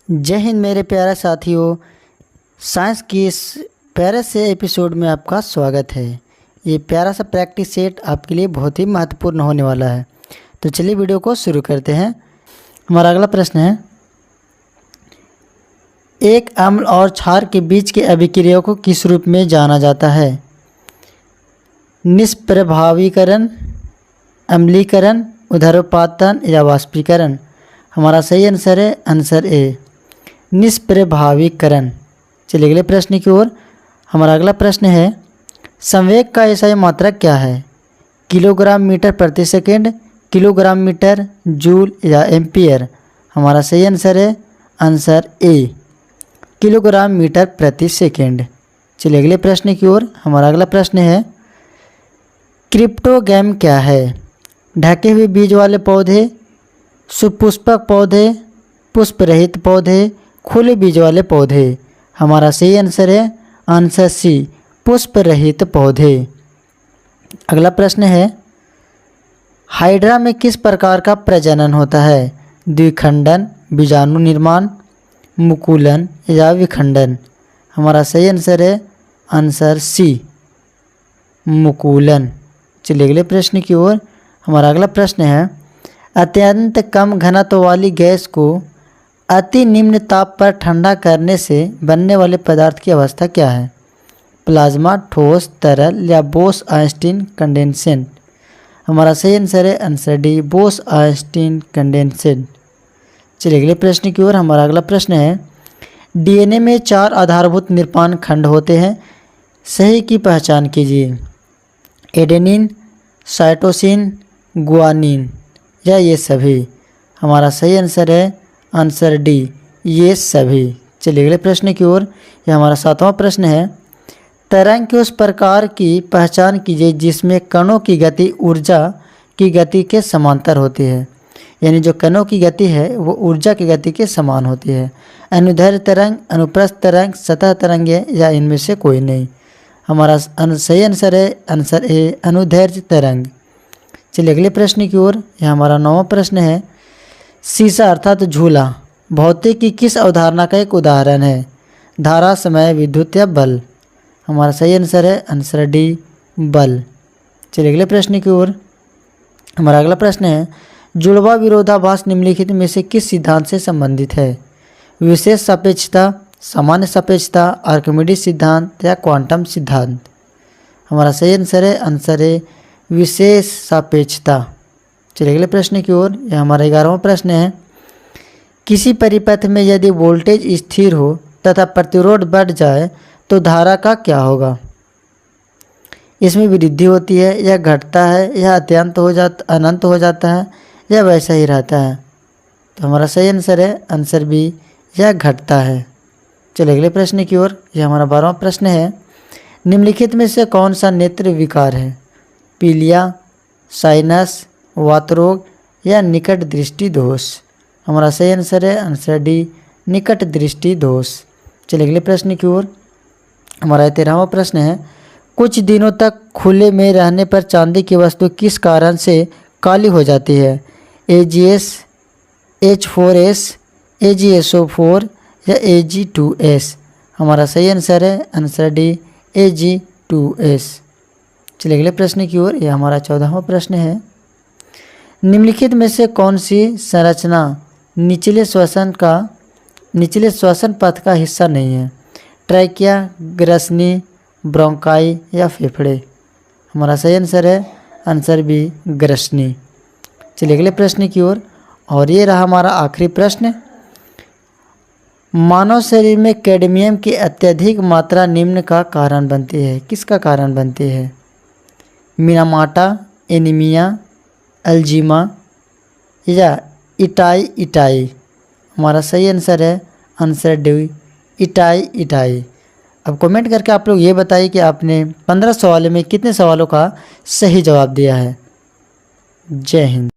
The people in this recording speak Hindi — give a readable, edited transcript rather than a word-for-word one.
जय हिंद मेरे प्यारे साथियों। साइंस की इस प्यारे से एपिसोड में आपका स्वागत है। ये प्यारा सा प्रैक्टिस सेट आपके लिए बहुत ही महत्वपूर्ण होने वाला है। तो चलिए वीडियो को शुरू करते हैं। हमारा अगला प्रश्न है, एक अम्ल और क्षार के बीच की अभिक्रिया को किस रूप में जाना जाता है? निष्प्रभावीकरण, अम्लीकरण, उदरोपातन या वाष्पीकरण? हमारा सही आंसर है आंसर ए, निष्प्रभावीकरण। चलिए अगले प्रश्न की ओर। हमारा अगला प्रश्न है, संवेग का एसआई मात्रक क्या है? किलोग्राम मीटर प्रति सेकंड, किलोग्राम मीटर, जूल या एम्पियर? हमारा सही आंसर है आंसर ए, किलोग्राम मीटर प्रति सेकंड। चलिए अगले प्रश्न की ओर। हमारा अगला प्रश्न है, क्रिप्टोगैम क्या है? ढके हुए बीज वाले पौधे, सुपुष्पक पौधे, पुष्प रहित पौधे, खुले बीज वाले पौधे? हमारा सही आंसर है आंसर सी, पुष्प रहित पौधे। अगला प्रश्न है, हाइड्रा में किस प्रकार का प्रजनन होता है? द्विखंडन, बीजाणु निर्माण, मुकुलन या विखंडन? हमारा सही आंसर है आंसर सी, मुकुलन। चलिए अगले प्रश्न की ओर। हमारा अगला प्रश्न है, अत्यंत कम घनत्व वाली गैस को अति निम्न ताप पर ठंडा करने से बनने वाले पदार्थ की अवस्था क्या है? प्लाज्मा, ठोस, तरल या बोस आइंस्टीन कंडेंसेट? हमारा सही आंसर है answer D, Bose Einstein condensate. चलिए अगले प्रश्न की ओर। हमारा अगला प्रश्न है, डीएनए में 4 आधारभूत निर्माण खंड होते हैं, सही की पहचान कीजिए। एडेनिन, साइटोसिन, गुआनिन या ये सभी? हमारा सही आंसर है आंसर डी, ये सभी। चलिए अगले प्रश्न की ओर। यह हमारा 7वां प्रश्न है, तरंग के उस प्रकार की पहचान कीजिए जिसमें कणों की गति ऊर्जा की गति के समांतर होती है। यानी जो कणों की गति है वो ऊर्जा की गति के समान होती है। अनुदैर्ध्य तरंग, अनुप्रस्थ तरंग, सतह तरंग या इनमें से कोई नहीं? हमारा सही आंसर है आंसर ए, अनुदैर्ध्य तरंग। चलिए अगले प्रश्न की ओर। यह हमारा 9वां प्रश्न है, शीशा अर्थात झूला भौतिक की किस अवधारणा का एक उदाहरण है? धारा, समय, विद्युत या बल? हमारा सही आंसर है आंसर डी, बल। चलिए अगले प्रश्न की ओर। हमारा अगला प्रश्न है, जुड़वा विरोधाभास निम्नलिखित में से किस सिद्धांत से संबंधित है? विशेष सापेक्षता, सामान्य सापेक्षता, आर्किमिडीज सिद्धांत या क्वांटम सिद्धांत? हमारा सही आंसर है आंसर ए, विशेष सापेक्षता। चलिए अगले प्रश्न की ओर। यह हमारा 11वां प्रश्न है, किसी परिपथ में यदि वोल्टेज स्थिर हो तथा प्रतिरोध बढ़ जाए तो धारा का क्या होगा? इसमें वृद्धि होती है या घटता है या अनंत हो जाता है या वैसा ही रहता है? तो हमारा सही आंसर है आंसर बी, या घटता है। चलिए अगले प्रश्न की ओर। यह हमारा 12वां प्रश्न है, निम्नलिखित में से कौन सा नेत्र विकार है? पीलिया, साइनस, वातरोग या निकट दृष्टि दोष? हमारा सही आंसर है आंसर डी, निकट दृष्टि दोष। चलिए अगले प्रश्न की ओर। हमारा 13वां प्रश्न है, कुछ दिनों तक खुले में रहने पर चांदी की वस्तु किस कारण से काली हो जाती है? AgS, H4S, AgSO4 या Ag2S? हमारा सही आंसर है आंसर डी, Ag2S। चलिए अगले प्रश्न की ओर। यह हमारा 14वां प्रश्न है, निम्नलिखित में से कौन सी संरचना निचले श्वसन पथ का हिस्सा नहीं है? ट्रैकिया, ग्रसनी, ब्रोंकाई या फेफड़े? हमारा सही आंसर है आंसर बी, ग्रसनी। चलिए अगले प्रश्न की ओर। और ये रहा हमारा आखिरी प्रश्न, मानव शरीर में कैडमियम की अत्यधिक मात्रा निम्न का कारण बनती है, किसका कारण बनती है? मिनामाटा, एनीमिया, अल्जीमा या इटाई? हमारा सही आंसर है आंसर डी, इटाई। अब कमेंट करके आप लोग ये बताइए कि आपने 15 सवालों में कितने सवालों का सही जवाब दिया है। जय हिंद।